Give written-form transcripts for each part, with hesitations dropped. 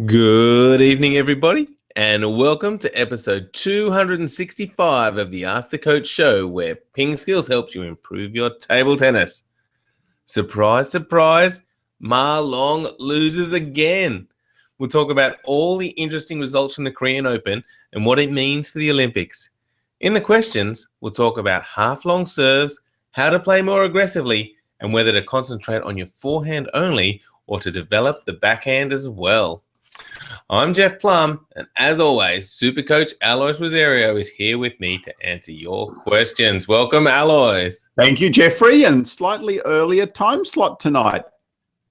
Good evening, everybody, and welcome to episode 265 of the Ask the Coach show, where PingSkills helps you improve your table tennis. Surprise, surprise, Ma Long loses again. We'll talk about all the interesting results from the Korean Open and what it means for the Olympics. In the questions, we'll talk about half-long serves, how to play more aggressively, and whether to concentrate on your forehand only or to develop the backhand as well. I'm Jeff Plum, and as always, Super Coach Alois Rosario is here with me to answer your questions. Welcome, Alois. Thank you, Jeffrey, and slightly earlier time slot tonight.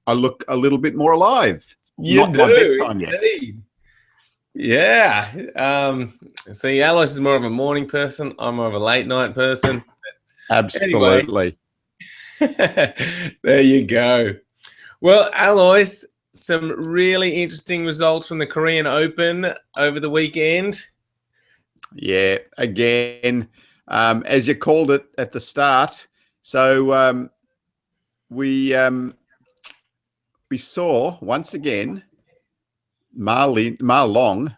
I look a little bit more alive. You Not do, my bedtime yet. indeed. Yeah. See, Alois is more of a morning person. I'm more of a late night person. Absolutely. Anyway, there you go. Well, Alois, some really interesting results from the Korean Open over the weekend. Yeah, again, as you called it at the start. So we saw once again Ma Long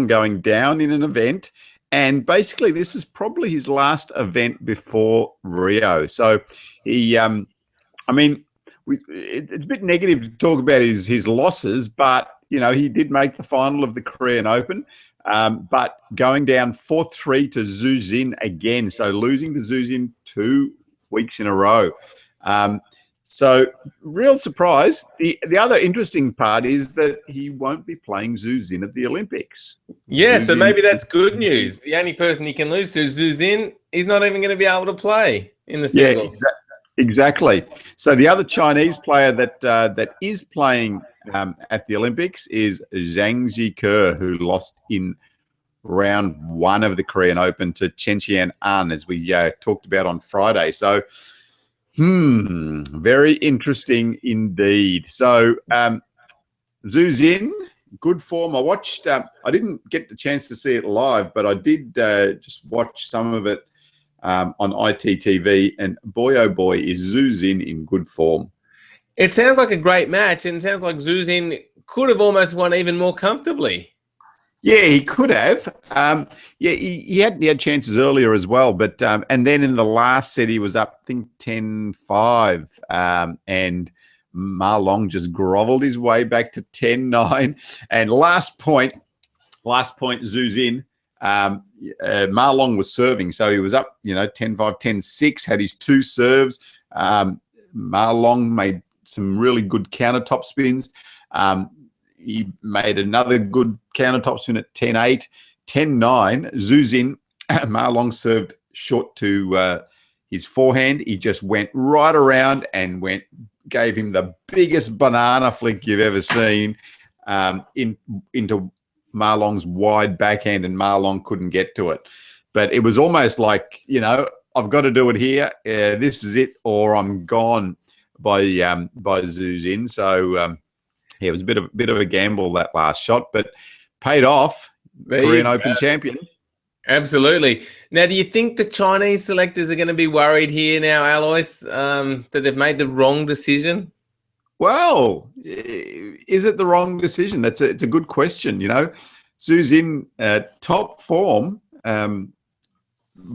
going down in an event, and basically this is probably his last event before Rio. So he, it's a bit negative to talk about his losses, but he did make the final of the Korean Open, but going down 4-3 to Zhu Xin again, so losing to Zhu Xin 2 weeks in a row. So real surprise. The other interesting part is that he won't be playing Zhu Xin at the Olympics. Yeah, so maybe that's good news. The only person he can lose to is Zhu Xin. He's not even going to be able to play in the singles. Yeah, exactly. So the other Chinese player that is playing at the Olympics is Zhang Jike, who lost in round 1 of the Korean Open to Chen Xian-an, as we talked about on Friday. So, very interesting indeed. So, Zhu Xin, good form. I watched. I didn't get the chance to see it live, but I did just watch some of it on ITTV, and boy, oh boy, is Zhu Xin in good form. It sounds like a great match, and it sounds like Zhu Xin could have almost won even more comfortably. Yeah, he could have. He had chances earlier as well, but and then in the last set he was up, I think 10-5, and Ma Long just grovelled his way back to 10-9. And last point, Zhu Xin, Ma Long was serving, so he was up, 10-5, 10-6, had his 2 serves. Ma Long made some really good countertop spins. He made another good countertop spin at 10-8, 10-9. Zhu Xin, Ma Long served short to his forehand. He just went right around and gave him the biggest banana flick you've ever seen into Ma Long's wide backhand, and Ma Long couldn't get to it. But it was almost like, I've got to do it here. This is it, or I'm gone by Zhu Xin. So it was a bit of a gamble, that last shot, but paid off. Korean Open champion. Absolutely. Now, do you think the Chinese selectors are going to be worried here now, Alois, that they've made the wrong decision? Well, is it the wrong decision? It's a good question. Zhu Xin, top form,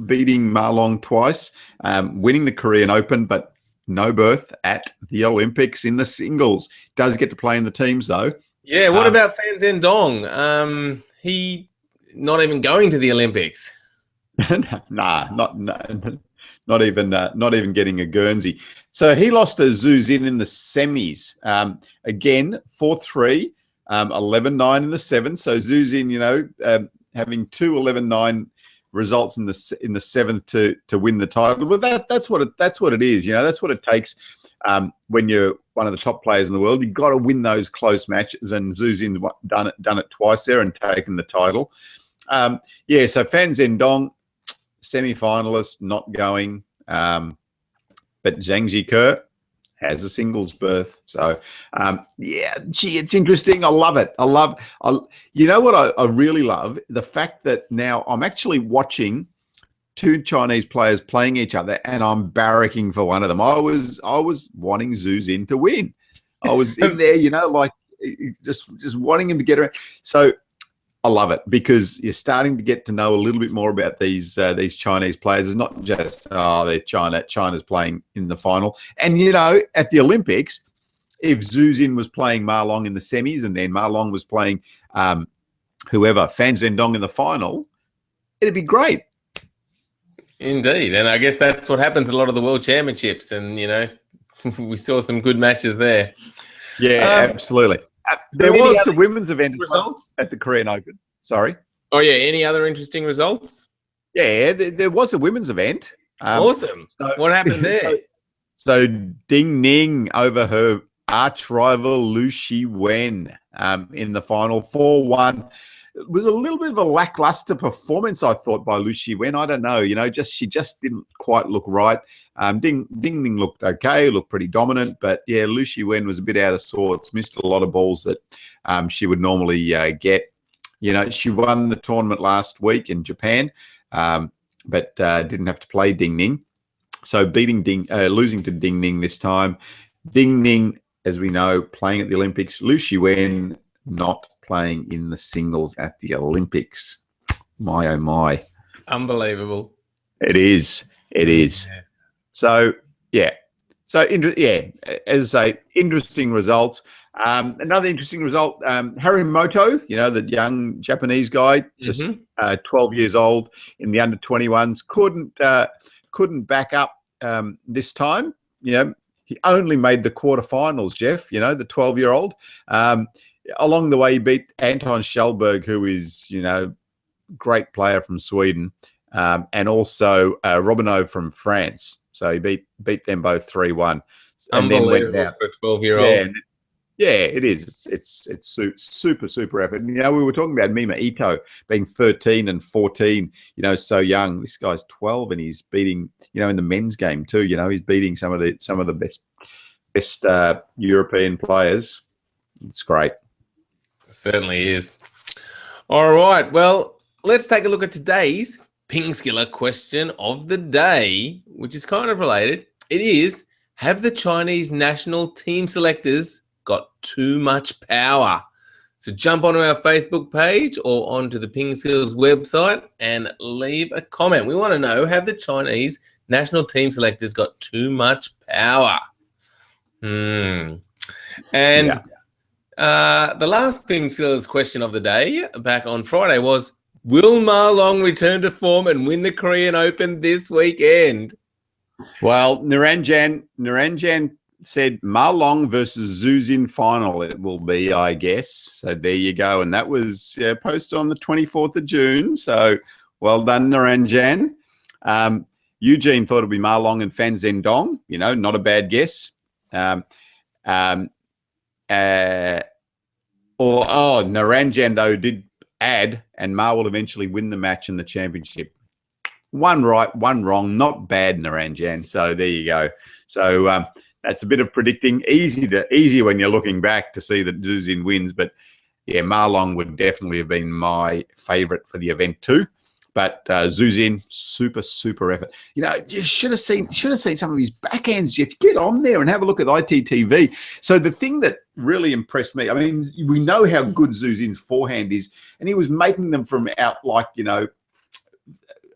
beating Ma Long twice, winning the Korean Open, but no berth at the Olympics in the singles. Does get to play in the teams, though. Yeah, what about Fan Zhendong? He not even going to the Olympics. Nah, not even getting a Guernsey. So he lost to Zhu Xin in the semis. Again, 4-3, 11-9 in the 7th. So Zhu Xin, having 2 11-9 results in the 7th to win the title. But that's what it is. That's what it takes when you're one of the top players in the world. You've got to win those close matches, and Zhu Xin's done it twice there and taken the title. So Fan Zhendong, semi-finalist, not going, but Zhang Jike has a singles berth. So it's interesting. I love it. You know what I really love? The fact that now I'm actually watching 2 Chinese players playing each other, and I'm barracking for one of them. I was wanting Zhu Xin to win. I was in there, just wanting him to get around. So I love it because you're starting to get to know a little bit more about these Chinese players. It's not just they're China's playing in the final. And at the Olympics, if Zhu Xin was playing Ma Long in the semis and then Ma Long was playing Fan Zhendong in the final, it'd be great. Indeed, and I guess that's what happens a lot of the World Championships, and we saw some good matches there. Yeah, absolutely. There was the women's event results at the Korean Open. Sorry. Oh yeah, any other interesting results? Yeah, there was a women's event. Awesome. So, what happened there? So Ding Ning over her arch rival Lu Shiwen in the final 4-1. It was a little bit of a lackluster performance, I thought, by Lu Shiwen. I don't know, she just didn't quite look right. Ding Ning looked okay, looked pretty dominant, but yeah, Lu Shiwen was a bit out of sorts, missed a lot of balls that she would normally get. She won the tournament last week in Japan, but didn't have to play Ding Ning. So losing to Ding Ning this time. Ding Ning, as we know, playing at the Olympics. Lu Shiwen not playing in the singles at the Olympics. My, oh my. Unbelievable. It is. Yes. So, yeah. So, as I say, interesting results. Another interesting result, Harimoto, the young Japanese guy, just 12 years old in the under-21s, couldn't back up this time. He only made the quarterfinals, Jeff, the 12-year-old. Along the way, he beat Anton Schellberg, who is, great player from Sweden, and also Robinot from France. So he beat them both 3-1. And then went out for a 12-year-old. Yeah, it is. It's super effort. We were talking about Mima Ito being 13 and 14, so young. This guy's 12 and he's beating, in the men's game too, he's beating some of the best European players. It's great. It certainly is. All right. Well, let's take a look at today's PingSkiller question of the day, which is kind of related. It is, have the Chinese national team selectors got too much power? So jump onto our Facebook page or onto the PingSkills website and leave a comment. We want to know, have the Chinese national team selectors got too much power? And the last PingSkills question of the day back on Friday was, will Ma Long return to form and win the Korean Open this weekend? Well, Naranjan said Ma Long versus Zhu Xin final it will be, I guess. So there you go. And that was posted on the 24th of June. So well done, Naranjan. Eugene thought it would be Ma Long and Fan Zhendong. Not a bad guess. Naranjan, though, did add, and Ma will eventually win the match in the championship. One right, one wrong. Not bad, Naranjan. So there you go. So that's a bit of predicting. Easy when you're looking back to see that Zhu Xin wins. But yeah, Ma Long would definitely have been my favourite for the event too. But Zhu Xin, super effort. You should have seen some of his backhands, Jeff. Get on there and have a look at ITTV. So the thing that really impressed me, I mean, we know how good Zhu Xin's forehand is, and he was making them from out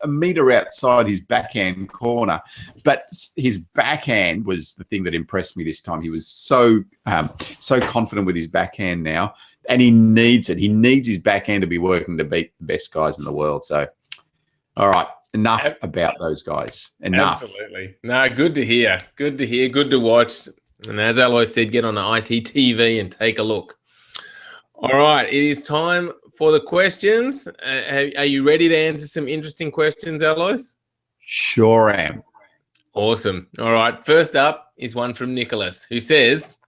a meter outside his backhand corner. But his backhand was the thing that impressed me this time. He was so confident with his backhand now, and he needs it. He needs his backhand to be working to beat the best guys in the world. So, all right, enough about those guys. Enough. Absolutely. No, good to hear. Good to hear. Good to watch. And as Alois said, get on the ITTV and take a look. All right, it is time for the questions. Are you ready to answer some interesting questions, Alois? Sure am. Awesome. All right, first up is one from Nicholas, who says,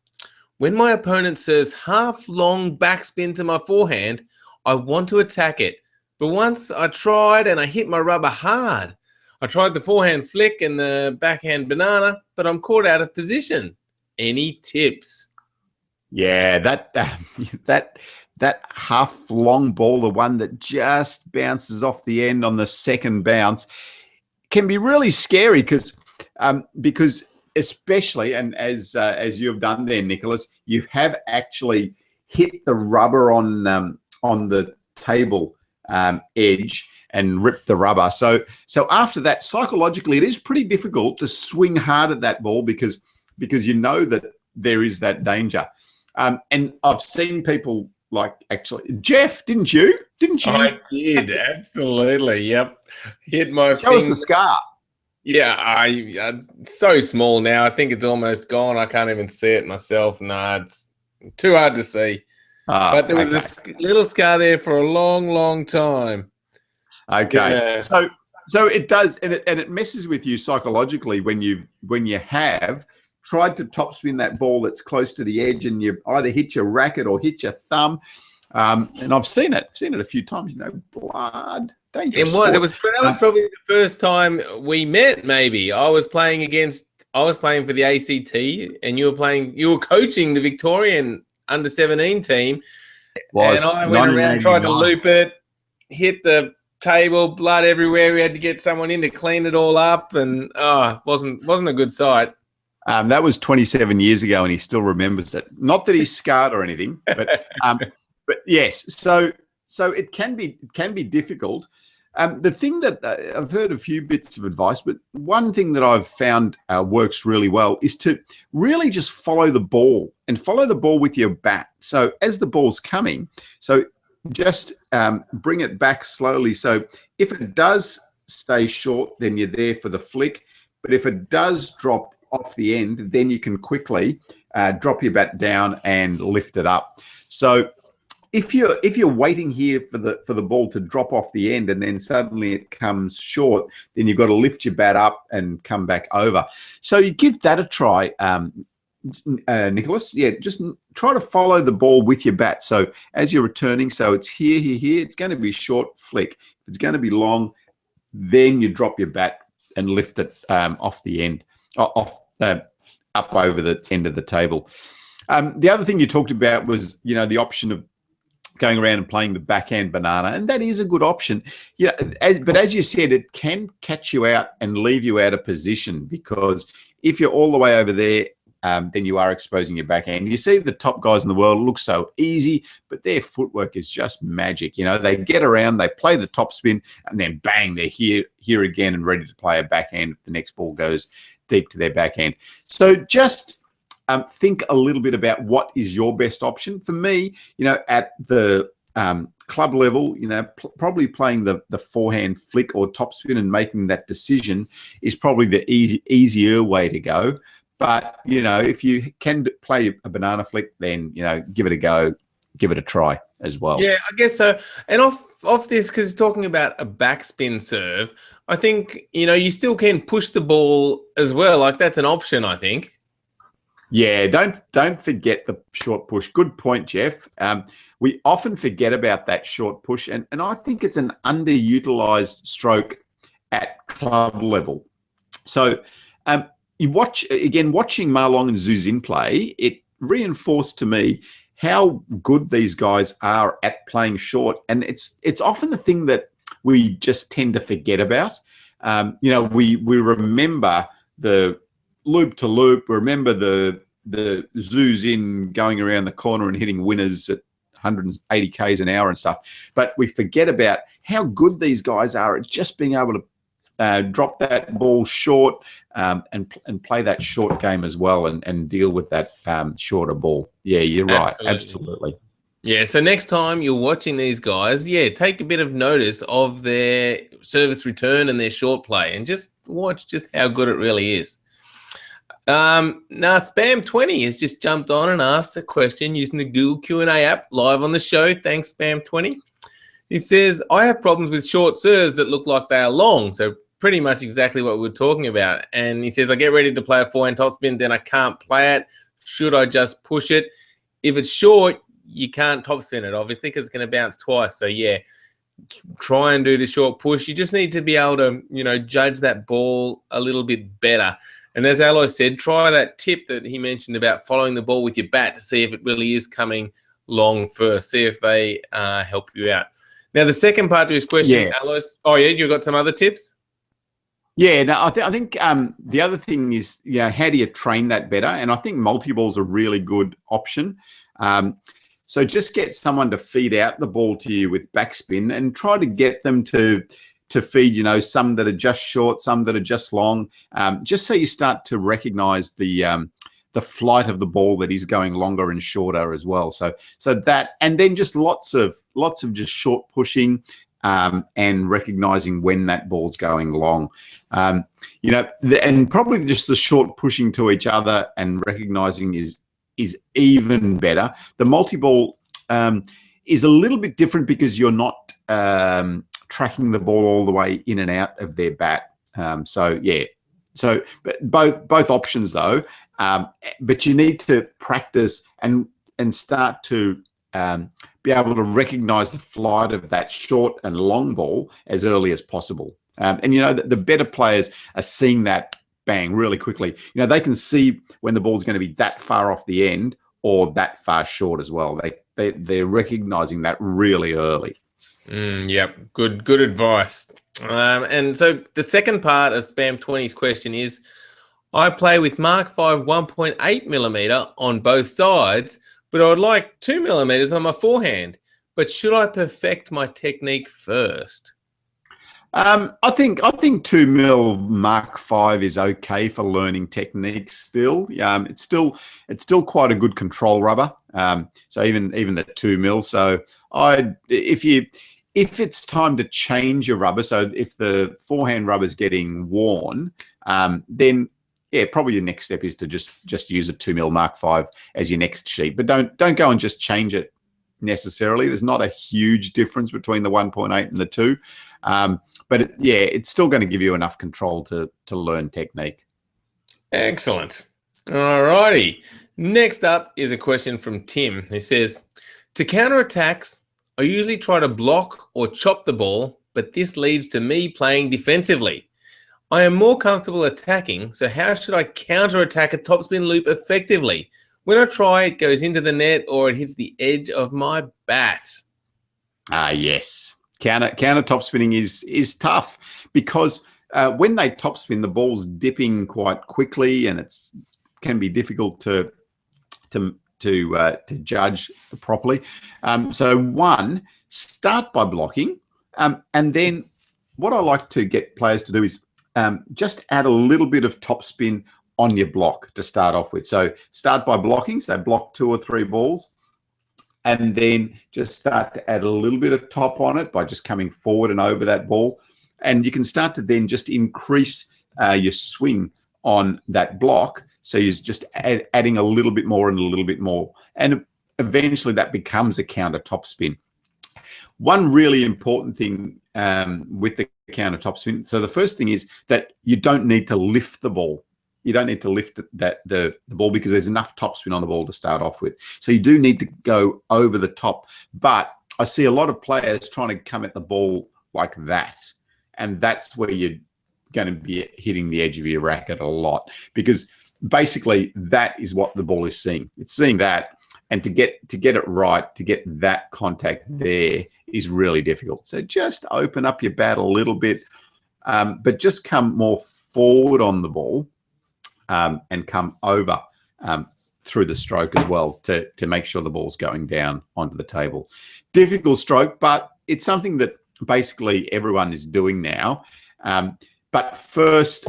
when my opponent serves half-long backspin to my forehand, I want to attack it. But once I tried and I hit my rubber hard. I tried the forehand flick and the backhand banana, but I'm caught out of position. Any tips? Yeah, that half long ball, the one that just bounces off the end on the second bounce, can be really scary because especially, and as you have done there, Nicholas, you have actually hit the rubber on the table edge and rip the rubber. So after that, psychologically, it is pretty difficult to swing hard at that ball because you know that there is that danger. And I've seen people like, actually, Jeff, didn't you? I did, absolutely. Yep. Hit my Show us the scar. Yeah, I'm so small now. I think it's almost gone. I can't even see it myself. No, it's too hard to see. But there was a little scar there for a long, long time. Okay. Yeah. So it does, and it messes with you psychologically when you have tried to topspin that ball that's close to the edge, and you either hit your racket or hit your thumb. And I've seen it a few times. Blood. Dangerous. That was probably the first time we met. Maybe I was playing for the ACT, and you were coaching the Victorian under-17 team. And I went around, tried to loop it, hit the table, blood everywhere. We had to get someone in to clean it all up, and wasn't a good sight. That was 27 years ago, and he still remembers it. Not that he's scarred or anything, but yes. So it can be difficult. The thing that I've heard a few bits of advice, but one thing that I've found works really well is to really just follow the ball with your bat. So as the ball's coming, so just bring it back slowly. So if it does stay short, then you're there for the flick. But if it does drop off the end, then you can quickly drop your bat down and lift it up. So if you're waiting here for the ball to drop off the end and then suddenly it comes short, then you've got to lift your bat up and come back over. So you give that a try, Nicholas. Yeah, just try to follow the ball with your bat. So as you're returning, so it's here, it's going to be short flick. If it's going to be long, then you drop your bat and lift it off the end, up over the end of the table. The other thing you talked about was, the option of going around and playing the backhand banana, and that is a good option. Yeah, but as you said, it can catch you out and leave you out of position, because if you're all the way over there, then you are exposing your backhand. You see the top guys in the world look so easy, but their footwork is just magic. They get around, they play the topspin, and then bang, they're here again and ready to play a backhand if the next ball goes deep to their backhand. So just think a little bit about what is your best option. For me, at the club level, probably playing the forehand flick or topspin and making that decision is probably the easier way to go. But, if you can play a banana flick, then, give it a go, give it a try as well. Yeah, I guess so. And off this, because talking about a backspin serve, I think, you still can push the ball as well. Like, that's an option, I think. Yeah, don't forget the short push. Good point, Jeff. We often forget about that short push, and I think it's an underutilized stroke at club level. So watching Ma Long and Zhu Xin play, it reinforced to me how good these guys are at playing short, and it's often the thing that we just tend to forget about. We remember the loop to loop. Remember the Zhu Xin going around the corner and hitting winners at 180 k's an hour and stuff. But we forget about how good these guys are at just being able to drop that ball short and play that short game as well and deal with that shorter ball. Yeah, you're right. Absolutely. Yeah, so next time you're watching these guys, take a bit of notice of their service return and their short play, and just watch just how good it really is. Now, Spam20 has just jumped on and asked a question using the Google Q&A app live on the show. Thanks, Spam20. He says, I have problems with short serves that look like they are long. So pretty much exactly what we were talking about. And he says, I get ready to play a forehand topspin, then I can't play it. Should I just push it? If it's short, you can't topspin it, obviously, because it's going to bounce twice. So, try and do the short push. You just need to be able to, judge that ball a little bit better. And as Aloy said, try that tip that he mentioned about following the ball with your bat to see if it really is coming long first. See if they help you out. Now, the second part to his question, Aloy. Oh, yeah, you got some other tips? Yeah, no, I think the other thing is, how do you train that better? And I think multi-ball's a really good option. So just get someone to feed out the ball to you with backspin, and try to get them to feed, some that are just short, some that are just long, just so you start to recognize the flight of the ball that is going longer and shorter as well. So that, and then just lots of just short pushing, and recognizing when that ball's going long. And probably just the short pushing to each other and recognizing is even better. The multi-ball is a little bit different because you're not tracking the ball all the way in and out of their bat. But both options though. But you need to practice and start to be able to recognize the flight of that short and long ball as early as possible. And the better players are seeing that bang really quickly. They can see when the ball's going to be that far off the end or that far short as well. They're recognizing that really early. Yep, good advice. And so the second part of Spam 20's question is, I play with Mark 5 1.8 millimeter on both sides, but I would like 2 millimeters on my forehand. But should I perfect my technique first? I think 2 mil Mark 5 is okay for learning techniques still. It's still quite a good control rubber. So even the 2 mil. So if it's time to change your rubber, so if the forehand rubber is getting worn, then probably your next step is to just use a 2 mil Mark 5 as your next sheet. But don't go and just change it necessarily. There's not a huge difference between the 1.8 and the 2. But it's still going to give you enough control to learn technique. Excellent. All righty. Next up is a question from Tim, who says, to counter attacks, I usually try to block or chop the ball, but this leads to me playing defensively. I am more comfortable attacking, so how should I counter attack a topspin loop effectively? When I try, it goes into the net or it hits the edge of my bat. Yes. Counter topspinning is tough because when they topspin, the ball's dipping quite quickly, and it's can be difficult to judge properly. So start by blocking, and then what I like to get players to do is just add a little bit of topspin on your block to start off with. So start by blocking, so block 2 or 3 balls, and then just start to add a little bit of top on it by just coming forward and over that ball. And you can start to then just increase your swing on that block. So you're just adding a little bit more and a little bit more. And eventually that becomes a counter topspin. One really important thing with the counter topspin, so the first thing is that you don't need to lift the ball. You don't need to lift the ball because there's enough topspin on the ball to start off with. So you do need to go over the top. But I see a lot of players trying to come at the ball like that. And that's where you're going to be hitting the edge of your racket a lot, because basically that is what the ball is seeing. It's seeing that. And to get it right, to get that contact there is really difficult. So just open up your bat a little bit, but just come more forward on the ball. And come over through the stroke as well to make sure the ball's going down onto the table. Difficult stroke, but it's something that basically everyone is doing now. But first,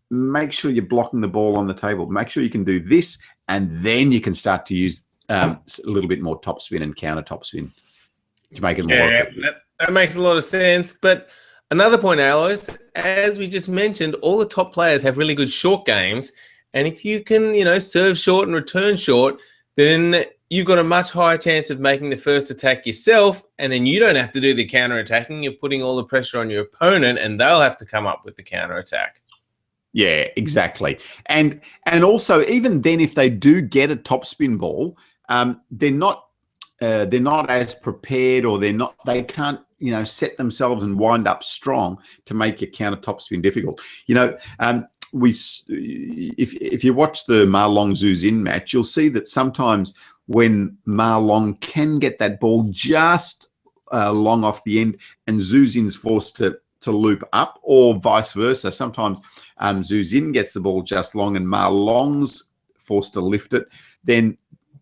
make sure you're blocking the ball on the table. Make sure you can do this, and then you can start to use a little bit more topspin and counter topspin to make it more effective. That makes a lot of sense, but another point, Alois, as we just mentioned, all the top players have really good short games. And if you can, serve short and return short, then you've got a much higher chance of making the first attack yourself. And then you don't have to do the counter attacking. You're putting all the pressure on your opponent, and they'll have to come up with the counter attack. Yeah, exactly. And also, even then, if they do get a topspin ball, they're not as prepared, or they can't set themselves and wind up strong to make your counter topspin difficult. If you watch the Ma Long Zhu Xin match, you'll see that sometimes when Ma Long can get that ball just long off the end, and Zhu Xin's forced to loop up, or vice versa. Sometimes Zhu Xin gets the ball just long and Ma Long's forced to lift it. Then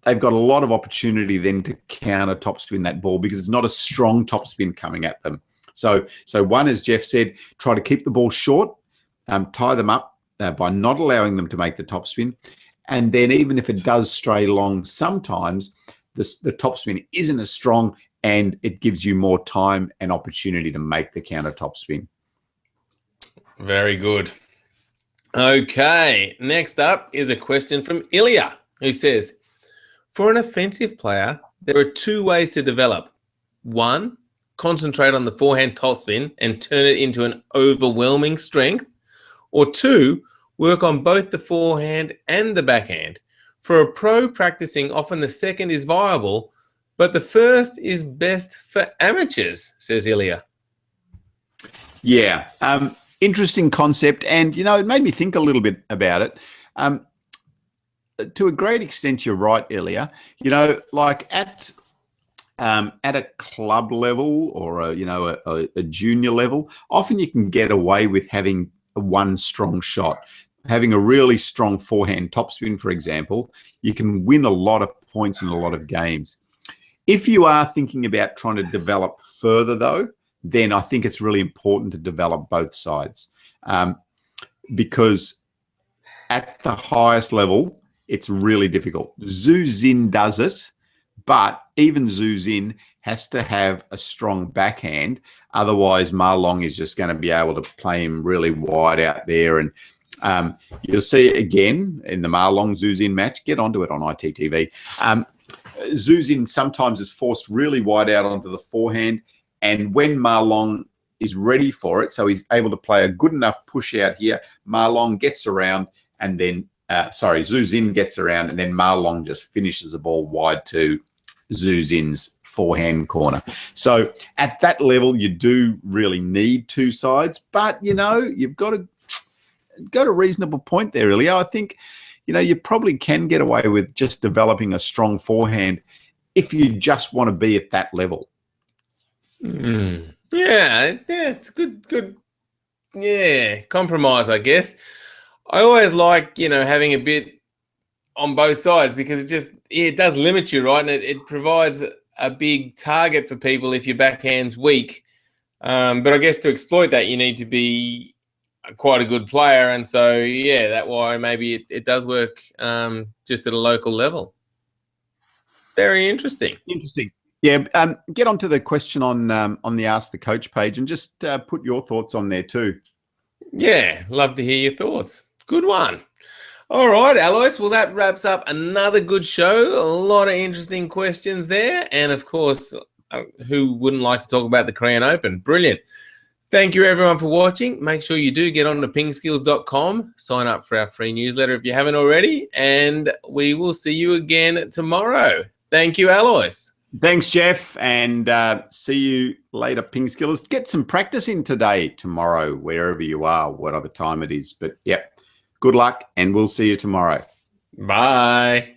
they've got a lot of opportunity then to counter topspin that ball because it's not a strong topspin coming at them. So one, as Jeff said, try to keep the ball short, tie them up by not allowing them to make the topspin. And then even if it does stray long, sometimes the topspin isn't as strong and it gives you more time and opportunity to make the counter topspin. Very good. Okay, next up is a question from Ilya, who says, for an offensive player, there are two ways to develop. One, concentrate on the forehand topspin and turn it into an overwhelming strength. Or two, work on both the forehand and the backhand. For a pro practicing, often the second is viable, but the first is best for amateurs, says Ilya. Yeah, interesting concept. And, it made me think a little bit about it. To a great extent, you're right, Ilya. Like at a club level or a junior level, often you can get away with having one strong shot. Having a really strong forehand topspin, for example, you can win a lot of points in a lot of games. If you are thinking about trying to develop further, though, then I think it's really important to develop both sides, because at the highest level, it's really difficult. Zhu Xin does it, but even Zhu Xin has to have a strong backhand. Otherwise, Ma Long is just going to be able to play him really wide out there. And you'll see it again in the Ma Long Zhu Xin match. Get onto it on ITTV. Zhu Xin sometimes is forced really wide out onto the forehand. And when Ma Long is ready for it, so he's able to play a good enough push out here, Ma Long gets around and then, Zhu Xin gets around and then Ma Long just finishes the ball wide to Zhu Xin's forehand corner. So at that level, you do really need two sides, but, you've got a reasonable point there, really. I think, you probably can get away with just developing a strong forehand if you just want to be at that level. Yeah, it's good. Yeah, compromise, I guess. I always like, having a bit on both sides because it does limit you, right? And it provides a big target for people if your backhand's weak. But I guess to exploit that, you need to be quite a good player. And so, yeah, that's why maybe it does work just at a local level. Very interesting. Interesting. Yeah, get onto the question on the Ask the Coach page and just put your thoughts on there too. Yeah, love to hear your thoughts. Good one. All right, Alois. Well, that wraps up another good show. A lot of interesting questions there. And, of course, who wouldn't like to talk about the Korean Open? Brilliant. Thank you, everyone, for watching. Make sure you do get on to pingskills.com. Sign up for our free newsletter if you haven't already. And we will see you again tomorrow. Thank you, Alois. Thanks, Jeff, and see you later, PingSkillers. Get some practice in today, tomorrow, wherever you are, whatever time it is. But, yep, good luck, and we'll see you tomorrow. Bye.